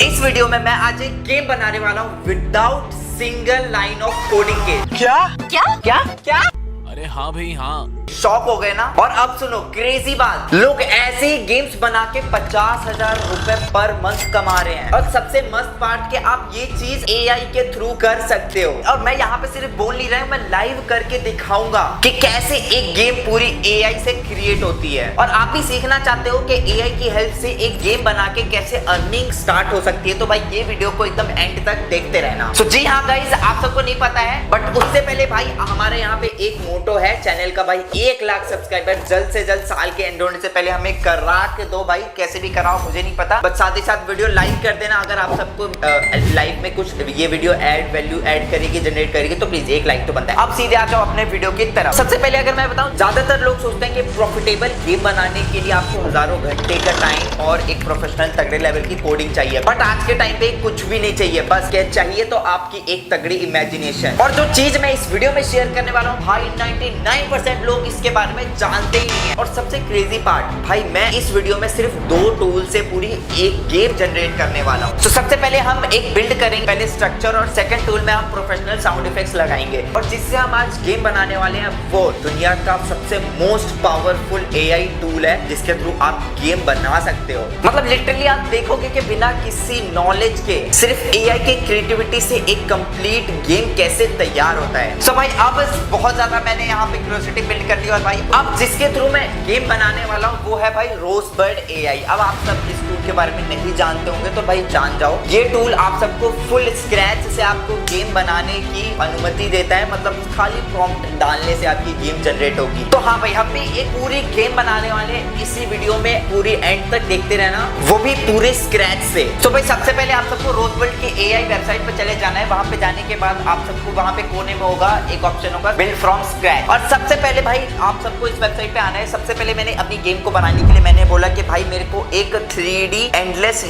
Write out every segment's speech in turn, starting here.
इस वीडियो में मैं आज एक गेम बनाने वाला हूँ without single line of coding के। क्या क्या क्या क्या? अरे हाँ भाई हाँ। शॉक हो गए ना। और अब सुनो क्रेजी बात, लोग ऐसे ही गेम्स बना के 50,000 रुपए पर मंथ कमा रहे हैं। और सबसे मस्त पार्ट कि आप ये चीज एआई के थ्रू कर सकते हो। और मैं यहाँ पे सिर्फ बोल नहीं रहा हूँ, मैं लाइव करके दिखाऊंगा कि कैसे एक गेम पूरी एआई से क्रिएट होती है। और आप भी सीखना चाहते हो कि एआई की हेल्प से एक गेम बना के कैसे अर्निंग स्टार्ट हो सकती है, तो भाई ये वीडियो को एकदम एंड तक देखते रहना। तो जी हाँ गाइस, आप सबको नहीं पता है बट उससे पहले भाई हमारे यहाँ पे एक मोटो है चैनल का, भाई 1 लाख सब्सक्राइबर जल्द से जल्द साल के एंड होने से पहले हमें करा के दो भाई। कैसे भी कराओ मुझे नहीं पता, बट साथ ही साथ वीडियो लाइक कर देना। अगर आप सबको लाइफ में कुछ ये वीडियो वैल्यू ऐड करेगी, जनरेट करेगी, तो प्लीज 1 लाइक तो बनता है। अब सीधे आ जाओ अपने वीडियो की तरफ। सबसे पहले अगर मैं बताऊं, ज्यादातर लोग सोचते हैं कि प्रॉफिटेबल गेम बनाने के लिए आपको हजारों घंटे का टाइम और एक प्रोफेशनल तगड़े लेवल की कोडिंग चाहिए। बट आज के टाइम पे कुछ भी नहीं चाहिए, बस क्या चाहिए तो आपकी एक तगड़ी इमेजिनेशन। और जो चीज मैं इस वीडियो में शेयर करने वाला हूँ भाई, 99% लोग इसके बारे में जानते ही नहीं है। और सबसे क्रेजी पार्ट भाई, मैं इस वीडियो में सिर्फ 2 टूल से पूरी एक गेम जनरेट करने वाला हूँ। तो सबसे पहले हम एक बिल्ड करेंगे, पहले स्ट्रक्चर, और सेकंड टूल में हम प्रोफेशनल साउंड इफेक्ट्स लगाएंगे। और जिससे हम आज गेम बनाने वाले हैं वो दुनिया का सबसे मोस्ट पावरफुल एआई टूल है, जिसके थ्रू आप गेम बना सकते हो। मतलब लिटरली आप देखोगे कि बिना किसी नॉलेज के सिर्फ एआई के क्रिएटिविटी से एक कंप्लीट गेम कैसे तैयार होता है। सो भाई अब बहुत ज्यादा मैंने यहाँ पे क्यूरियोसिटी बिल्ड कर दी। और भाई अब जिसके थ्रू मैं गेम बनाने वाला हूँ वो है भाई रोजबर्ड एआई। अब आप सब इस टूल के बारे में नहीं जानते होंगे तो भाई जान जाओ। ये टूल आप सबको फुल स्क्रैच से आपको गेम बनाने की अनुमति देता है। मतलब खाली प्रॉम्प्ट डालने से आपकी गेम जनरेट होगी। तो हाँ भाई, हम भी एक पूरी गेम बनाने वाले हैं इसी वीडियो में, पूरी एंड तक देखते रहना, वो भी पूरे स्क्रैच से। तो भाई सबसे पहले आप सबको रोजबर्ड के एआई वेबसाइट पर चले जाना है। वहां पे जाने के बाद आप सबको वहां पे कोने में होगा एक ऑप्शन होगा बिल्ड फ्रॉम स्क्रैच। और सबसे पहले भाई आप सबको इस वेबसाइट पे आना है। सबसे पहले मैंने अपनी गेम को बनाने के लिए मैंने बोला कि भाई मेरे को एक 3D एंडलेस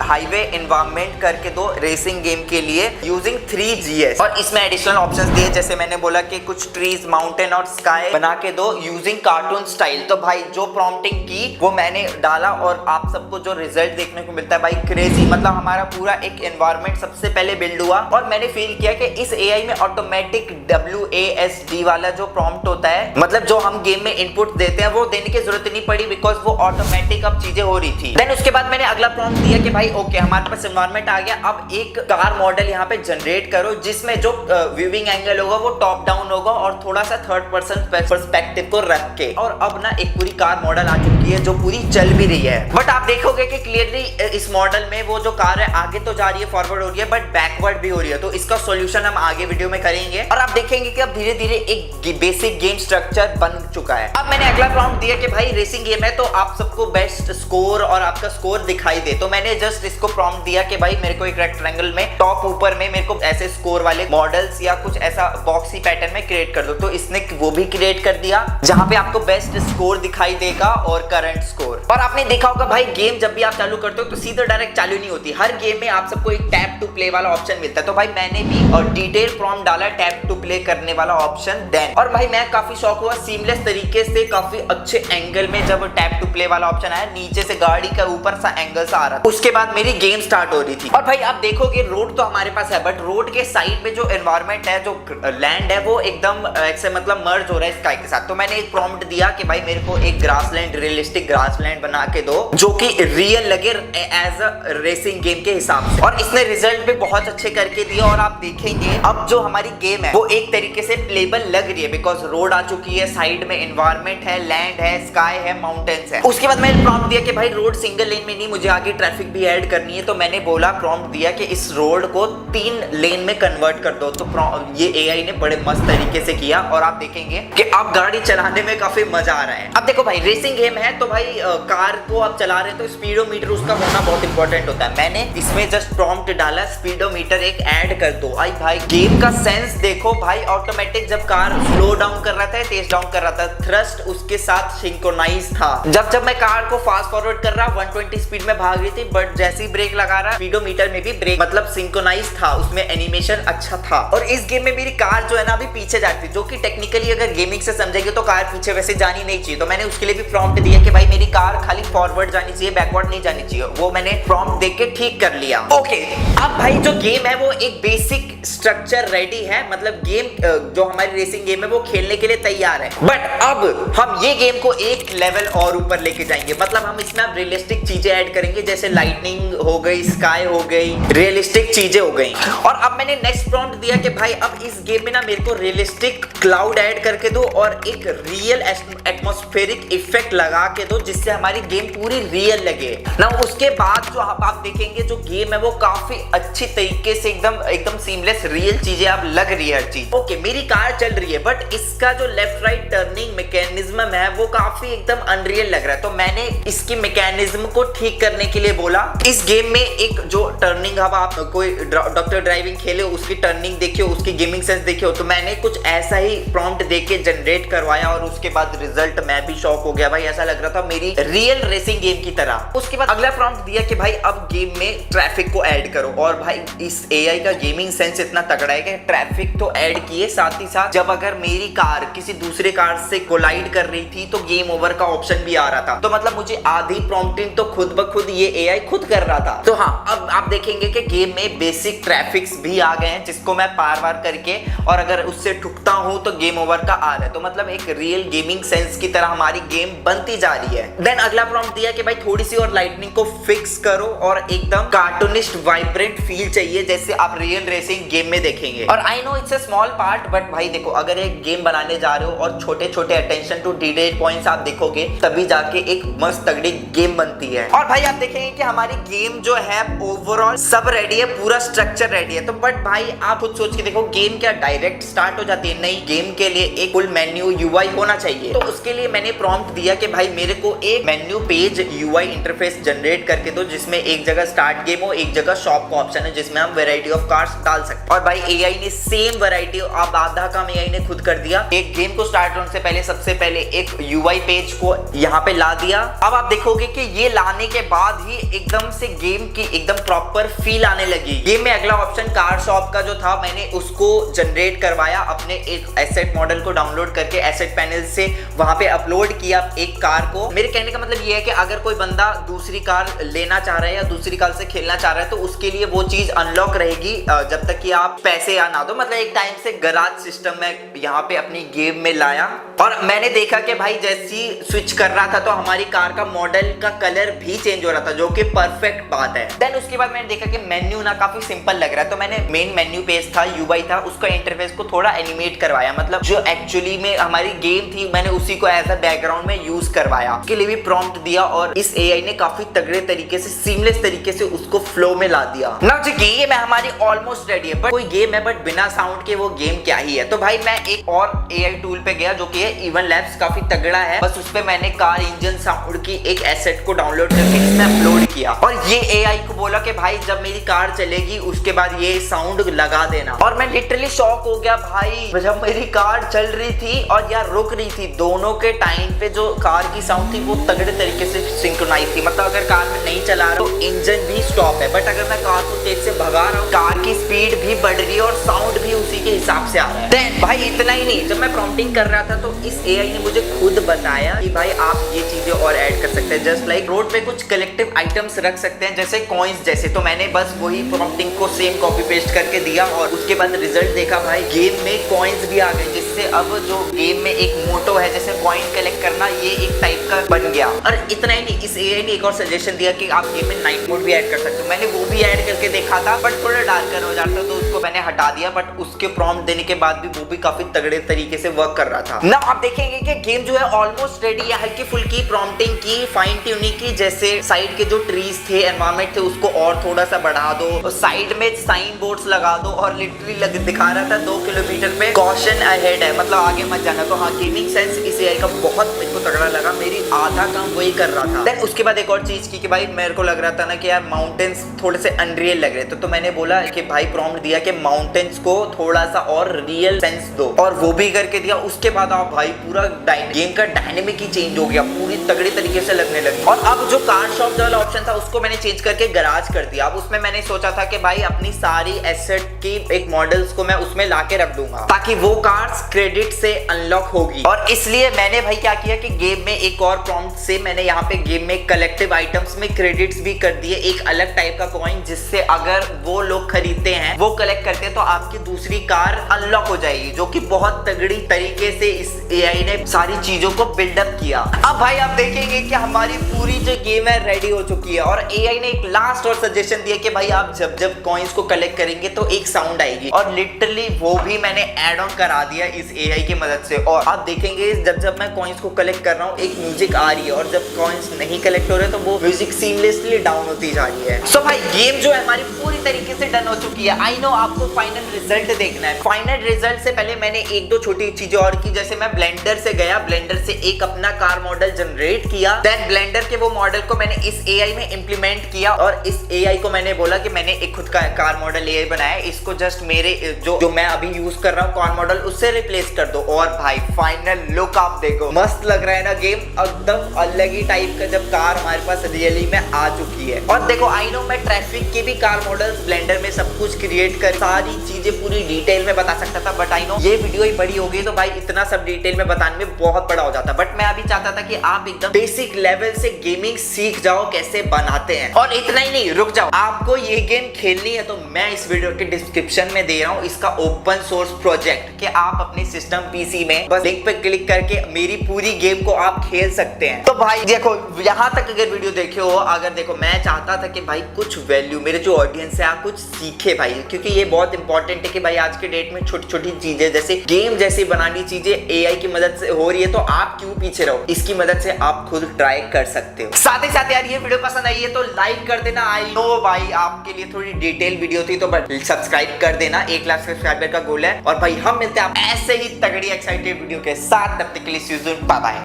हाईवे एनवायरनमेंट करके दो रेसिंग गेम के लिए यूजिंग 3GS। और इसमें एडिशनल ऑप्शंस दिए, जैसे मैंने बोला कि कुछ ट्रीज, माउंटेन और स्काई बना के दो यूजिंग कार्टून स्टाइल। तो भाई जो प्रॉम्प्टिंग की वो मैंने डाला और आप सबको जो रिजल्ट देखने को मिलता है भाई क्रेजी। मतलब हमारा पूरा एक एनवायरनमेंट सबसे पहले बिल्ड हुआ। और मैंने फील किया कि इस एआई में ऑटोमेटिक WASD वाला जो प्रॉम्प्ट होता है, मतलब जो हम गेम में इनपुट देते हैं, वो देने की जरूरत नहीं पड़ी, बिकॉज वो ऑटोमेटिक अब चीजें हो रही थी। देन उसके बाद मैंने अगला प्रॉम्प्ट दिया कि भाई ओके हमारे पास एनवायरनमेंट आ गया, अब एक कार मॉडल यहाँ पे जनरेट करो जिसमें जो व्यूइंग एंगल होगा वो टॉप डाउन होगा और थोड़ा सा थर्ड पर्सन पर्सपेक्टिव को रख के। और अब ना एक पूरी कार मॉडल आ चुकी है जो पूरी चल भी रही है। बट आप देखोगे कि क्लियरली इस मॉडल में वो जो कार है आगे तो जा रही है, फॉरवर्ड हो रही है, बट बैकवर्ड भी हो रही है। तो इसका सॉल्यूशन हम आगे वीडियो में करेंगे। और आप देखेंगे कि अब धीरे धीरे एक बेसिक गेम स्ट्रक्चर बन चुका है। अब मैंने अगला प्रॉम्प्ट दिया कि भाई रेसिंग गेम है तो आप सबको बेस्ट स्कोर और आपका स्कोर दिखाई दे। तो मैंने जस्ट इसको प्रॉम्प्ट दिया कि भाई मेरे को एक रेक्टेंगल में टॉप ऊपर में मेरे को ऐसे स्कोर वाले मॉडल्स या कुछ ऐसा बॉक्सी पैटर्न में क्रिएट कर दो। तो इसने वो भी क्रिएट कर दिया जहां पे आपको बेस्ट स्कोर दिखाई देगा और करंट स्कोर। और आपने देखा होगा भाई गेम जब भी आप चालू करते हो तो सीधे डायरेक्ट चालू नहीं होती। हर गेम में आप सबको एक टैप टू प्ले वाला ऑप्शन मिलता है। तो भाई मैंने भी और डिटेल प्रॉम्प्ट डाला टैप टू प्ले करने वाला ऑप्शन देन। और भाई मैं काफी शौक हुआ सीमलेस तरीके से, काफी अच्छे एंगल में जब टैप टू प्ले वाला ऑप्शन आया, नीचे से गाड़ी का ऊपर सा एंगल सा आ रहा था। उसके बाद मेरी गेम स्टार्ट हो रही थी। और भाई आप देखोगे रोड तो हमारे पास है, बट रोड के साइड में जो एनवायरनमेंट है, जो लैंड है, वो एकदम ऐसे मतलब मर्ज हो रहा है स्काई के साथ। तो मैंने एक प्रॉम्प्ट दिया कि भाई मेरे को एक ग्रासलैंड, रियलिस्टिक ग्रासलैंड बना के दो जो कि रियल लगे एज अ रेसिंग गेम के हिसाब से। और इसने रिजल्ट भी बहुत अच्छे करके दिया। और आप देखेंगे अब जो हमारी गेम है वो एक तरीके से प्लेबल लग रही है, बिकॉज रोड आ चुकी है, साइड में एनवायरनमेंट है, लैंड है, स्काई है, माउंटेन्स है। उसके बाद मैंने प्रॉम्प्ट दिया कि भाई रोड सिंगल लेन में नहीं, मुझे आगे ट्रैफिक भी ऐड करनी है। तो मैंने बोला प्रॉम्प्ट दिया कि इस रोड को 3 लेन में कन्वर्ट कर दो। तो ये एआई ने बड़े मस्त तरीके से किया। और आप देखेंगे कि अब गाड़ी चलाने में काफी मजा आ रहा है। अब देखो भाई रेसिंग गेम है तो भाई कार को आप चला रहे हैं तो स्पीडोमीटर उसका होना बहुत इंपॉर्टेंट होता है। मैंने इसमें जस्ट प्रॉम्प्ट डाला स्पीडोमीटर एक ऐड कर दो। आई भाई गेम का सेंस देखो भाई, ऑटोमेटिक जब कार स्लो डाउन कर रहा था, तेज डाउन कर रहा था, थ्रस्ट उसके साथ सिंक्रोनाइज था। जब मैं कार को फास्ट फॉरवर्ड कर रहा 120 स्पीड में भाग रही थी, बट जैसे ही ब्रेक लगा रहा स्पीडोमीटर में भी ब्रेक मतलब सिंक्रोनाइज था, उसमें एनिमेशन अच्छा था। और इस गेम में मेरी कार जो है ना अभी पीछे जाती है, जो कि टेक्निकली अगर गेमिंग से समझेंगे तो कार पीछे वैसे जानी नहीं चाहिए। तो मैंने उसके लिए भी प्रॉम्प्ट दिया कि भाई मेरी कार खाली फॉरवर्ड जानी चाहिए, बैकवर्ड नहीं जानी चाहिए। वो मैंने प्रॉम्प्ट देख के ठीक कर लिया। ओके, अब भाई जो गेम है वो एक बेसिक स्ट्रक्चर रेडी है, मतलब गेम जो हमारी रेसिंग गेम है वो खेलने के लिए तैयार है। बट अब हम ये गेम को एक लेवल और ऊपर लेके जाएंगे, मतलब हम इसमें अब रियलिस्टिक चीजें ऐड करेंगे, जैसे लाइटनिंग हो गई, स्काई हो गई, रियलिस्टिक चीजें हो गई। और अब मैंने नेक्स्ट प्रॉम्प्ट दिया कि भाई अब इस गेम में ना मेरे को रियलिस्टिक क्लाउड ऐड करके दो और एक रियल एटमॉस्फेरिक इफेक्ट लगा के दो, जिससे हमारी गेम पूरी रियल लगे ना। उसके बाद जो आप देखेंगे जो गेम है वो काफी अच्छी तरीके से एकदम सीमलेस रियल चीजें अब लग रही है हर चीज। ओके, मेरी कार चल रही है, बट इसका जो लेफ्ट राइट टर्निंग मैकेनिज्म है वो काफी एकदम अनरियल लग रहा है। तो मैंने इसकी मैकेनिज्म को ठीक करने के लिए बोला, इस गेम में एक जो टर्निंग, अब आप कोई डॉक्टर ड्राइविंग खेले उसकी टर्निंग देखियो, उसकी गेमिंग सेंस देखियो, तो मैंने कुछ ऐसा ही प्रॉम्प्ट देके जनरेट करवाया और उसके बाद रिजल्ट मैं भी शॉक हो गया भाई, ऐसा लग रहा था मेरी रियल रेसिंग गेम की तरह। उसके बाद अगला प्रॉम्प्ट दिया कि भाई अब गेम में ट्रैफिक को ऐड करो, और भाई इस एआई का गेमिंग सेंस इतना तगड़ा है कि ट्रैफिक तो ऐड किए, साथ ही साथ जब अगर मेरी कार किसी दूसरे कार से कोलाइड कर रही थी तो गेम ओवर का ऑप्शन भी आ रहा था। तो मतलब मुझे आधी प्रॉम्प्टिंग तो खुद ब खुद ये एआई खुद कर रहा था। तो हाँ, अब आप देखेंगे कि गेम में बेसिक ट्रैफिक्स भी आ गए हैं, जिसको मैं पार करके और अगर उससे ठुकता हूं तो गेम ओवर का आ रहा है। तो मतलब एक रियल गेमिंग सेंस की तरह हमारी गेम बनती जा रही है। देन अगला प्रॉम्प्ट दिया कि भाई थोड़ी सी और लाइटनिंग को फिक्स करो और एकदम कार्टूनिस्ट वाइब्रेंट फील चाहिए, जैसे आप रियल रेसिंग गेम में देखेंगे। और I know it's a small part, but भाई देखो, अगर एक गेम बनाने जा रहे हो और छोटे छोटे अटेंशन टू डिटेल पॉइंट्स आप देखोगे, तभी जाके एक मस्त तगड़ी गेम बनती है। और भाई आप देखेंगे कि हमारी गेम जो है ओवरऑल सब रेडी है, पूरा स्ट्रक्चर रेडी है। तो बट भाई आप खुद सोच के देखो, गेम क्या डायरेक्ट स्टार्ट हो जाती है? नहीं, गेम के लिए एक फुल मेन्यू यूआई होना चाहिए। तो उसके लिए मैंने प्रॉम्प्ट दिया कि भाई मेरे को एक menu page UI interface generate करके दो, जिसमें एक जगह स्टार्ट गेम हो, एक जगह शॉप का ऑप्शन है, जिसमें हम वैरायटी ऑफ कार्ड्स डाल सकते हैं। और भाई एआई ने सेम वैरायटी, अब आधा काम एआई ने खुद कर दिया। एक गेम को स्टार्ट होने से पहले सबसे पहले एक यूआई पेज को यहाँ पे ला दिया। अब आप देखोगे कि ये लाने के बाद ही एकदम से गेम की एकदम प्रॉपर फील आने लगी। गेम में अगला ऑप्शन कार शॉप का जो था, मैंने उसको जनरेट करवाया, अपने एक एसेट मॉडल को डाउनलोड करके एसेट पैनल से वहां पे अपलोड किया एक कार को। मेरे कहने का मतलब ये है कि अगर कोई बंदा दूसरी कार लेना चाह रहा है या दूसरी कार से खेलना चाह रहा है, तो उसके लिए वो चीज अनलॉक रहेगी जब तक कि आप पैसे या ना दो। मतलब एक टाइम से गराज सिस्टम में यहाँ पे अपनी गेम में लाया, और मैंने देखा कि भाई जैसी स्विच कर रहा था तो हमारी कार का मॉडल का कलर भी चेंज हो रहा था, जो कि परफेक्ट बात है। देन उसके बाद मैंने देखा कि मेन्यू ना काफी सिंपल लग रहा है, तो मैंने मेन मेन्यू पेज था, यूआई था, उसका इंटरफेस को थोड़ा एनिमेट करवाया, मतलब जो एक्चुअली में हमारी गेम थी मैंने उसी को एज अ बैकग्राउंड में यूज करवाया। उसके लिए भी प्रॉम्प्ट दिया और इस एआई ने काफी तगड़े तरीके से, सीमलेस तरीके से उसको फ्लो में ला दिया। ना जी गेम है हमारी ऑलमोस्ट रेडी है, बट कोई गेम है बट बिना साउंड के वो गेम क्या ही है। तो भाई मैं एक और एआई टूल पे गया जो कि है इवन लैब्स, काफी तगड़ा है। बस उस पे मैंने कार इंजन साउंड की एक एसेट को डाउनलोड करके इसमें अपलोड किया, और ये एआई को बोला कि भाई जब मेरी कार चलेगी उसके बाद ये साउंड लगा देना। और मैं लिटरली शॉक हो गया भाई, जब मेरी कार चल रही थी और यार रुक रही थी, दोनों के टाइम पे जो कार की साउंड थी वो तगड़े तरीके से सिंक्रोनाइज थी। मतलब अगर कार में नहीं चला रहा तो इंजन भी स्टॉप है, बट अगर मैं कार को तेज से भगा रहा हूँ, कार की स्पीड भी बढ़ रही है और साउंड भी उसी के हिसाब से आ रहा है। देन भाई इतना ही नहीं, जब मैं प्रॉम्प्टिंग कर रहा था तो इस एआई ने मुझे खुद बताया कि भाई आप ये चीजें और ऐड कर सकते हैं, जस्ट लाइक रोड पे कुछ कलेक्टिव आइटम्स रख सकते हैं, जैसे कॉइन्स जैसे। तो मैंने बस वही प्रॉम्प्टिंग को सेम कॉपी पेस्ट करके दिया, और उसके बाद रिजल्ट देखा भाई, गेम में कॉइन्स भी आ गए, जिससे अब जो गेम में एक मोटो है जैसे कॉइन कलेक्ट करना, ये एक टाइप का बन गया। और इतना ही नहीं, इस एआई ने एक और सजेशन दिया कि आप गेम में नाइट मोड भी ऐड कर सकते हो। मैंने वो भी ऐड करके देखा था, बट थोड़ा डार्कर हो जाता तो उसको मैंने हटा दिया, बट उसके प्रॉम्प्ट देने के बाद भी वो भी काफी तगड़े तरीके से वर्क कर रहा था ना। आप देखेंगे कि गेम जो है ऑलमोस्ट रेडी है, हल्की फुल्की प्रॉम्प्टिंग की, फाइन ट्यूनिंग की, जैसे साइड के जो ट्रीज थे, एनवायरमेंट थे, उसको और थोड़ा सा बढ़ा दो, साइड में साइन बोर्ड्स लगा दो, और लिटरली दिखा रहा था 2 किलोमीटर पे कॉशन अहेड है, मतलब आगे मत जाना। तो हाँ, गेमिंग सेंस इस एआई का बहुत मेरे को तगड़ा लगा, मेरी आधा काम वही कर रहा था। देन उसके बाद एक और चीज की कि भाई मेरे को लग रहा था ना कि यार माउंटेन्स थोड़े से अनरियल लग रहे थे, तो मैंने बोला कि भाई प्रॉम्प्ट दिया कि माउंटेन्स को थोड़ा सा और रियल सेंस दो, और वो भी करके दिया। उसके बाद आप भाई पूरा गेम का डायनेमिक ही चेंज हो गया, पूरी तगड़ी तरीके से लगने लगी। और अब जो कार शॉप वाला ऑप्शन था उसको मैंने चेंज करके गराज कर दिया। अब उसमें मैंने सोचा था कि भाई अपनी सारी एसेट की एक मॉडल्स को मैं उसमें लाके रख दूंगा ताकि वो कार्स क्रेडिट से अनलॉक होगी। और इसलिए मैंने भाई क्या किया कि गेम में एक और प्रॉम्प्ट से मैंने यहाँ पे गेम में कलेक्टिव आइटम्स में क्रेडिट्स भी कर दिए, एक अलग टाइप का कॉइन, जिससे अगर वो लोग खरीदते हैं, वो कलेक्ट करते हैं, तो आपकी दूसरी कार अनलॉक हो जाएगी, जो कि बहुत तगड़ी तरीके से इस एआई ने सारी चीजों को बिल्डअप किया। अब भाई आप देखेंगे कि हमारी पूरी जो गेम है रेडी हो चुकी है। और एआई ने एक लास्ट और सजेशन दिया कि भाई आप जब जब कॉइन्स को कलेक्ट करेंगे तो एक साउंड आएगी, और लिटरली वो भी मैंने ऐड ऑन करा दिया इस एआई की मदद से। और आप देखेंगे जब जब मैं कॉइन्स को कलेक्ट कर रहा हूँ एक म्यूजिक आ रही है, और जब कॉइन्स नहीं कलेक्ट हो रहे तो वो म्यूजिक सीमलेसली डाउन होती जा रही है। सो भाई गेम जो है हमारी पूरी तरीके से डन हो चुकी है। आई नो आपको फाइनल रिजल्ट देखना है। फाइनल रिजल्ट से पहले मैंने एक दो छोटी चीजें और की, जैसे मैं ब्लेंडर से गया, ब्लेंडर से एक अपना कार मॉडल जनरेट किया, देन ब्लेंडर के वो मॉडल को मैंने इस एआई में इंप्लीमेंट किया, और इस एआई को मैंने बोला कि मैंने एक खुद का कार मॉडल एआई बनाया, इसको जस्ट मेरे जो मैं अभी यूज कर रहा हूँ कार मॉडल उससे रिप्लेस कर दो। और भाई फाइनल लुक आप देखो, मस्त लग रहा है ना गेम, एकदम अलग ही टाइप का जब कार हमारे पास रियली में आ चुकी है। और देखो आई नो मैं ट्रैफिक के भी कार मॉडल्स ब्लेंडर में सब कुछ क्रिएट कर सारी चीजें पूरी डिटेल में बता सकता था, बट आई नो ये वीडियो ही बड़ी हो गई तो भाई इतना सब डिटेल में बताने में बहुत बड़ा हो जाता। बट मैं अभी चाहता था कि आप एकदम बेसिक लेवल से गेमिंग सीख जाओ कैसे बनाते हैं। और इतना ही नहीं, रुक जाओ, आपको ये गेम खेलनी है तो मैं इस वीडियो के डिस्क्रिप्शन में दे रहा हूँ इसका ओपन सोर्स प्रोजेक्ट, कि आप अपने सिस्टम पीसी में बस लिंक पे क्लिक करके मेरी पूरी गेम को आप खेल सकते हैं। तो भाई देखो यहाँ तक अगर वीडियो देखे हो, अगर देखो मैं चाहता था कि भाई कुछ वैल्यू मेरे जो ऑडियंस है आप कुछ सीखे भाई, क्योंकि ये बहुत इंपॉर्टेंट है कि भाई आज के डेट में छोटी छोटी चीजें जैसे गेम जैसी बनानी चीजें एआई की मदद से हो रही है, तो आप क्यों पीछे रहो, इसकी मदद से आप खुद ट्राई कर सकते हो। साथ ही साथ यार ये वीडियो पसंद आई है तो लाइक कर देना। आई नो भाई आपके लिए थोड़ी डिटेल वीडियो थी तो बट सब्सक्राइब कर देना, 1 लाख सब्सक्राइबर का गोल है। और भाई हम मिलते हैं आप ऐसे ही तगड़ी एक्साइटेड वीडियो के साथ, तब तक के लिए बाय बाय।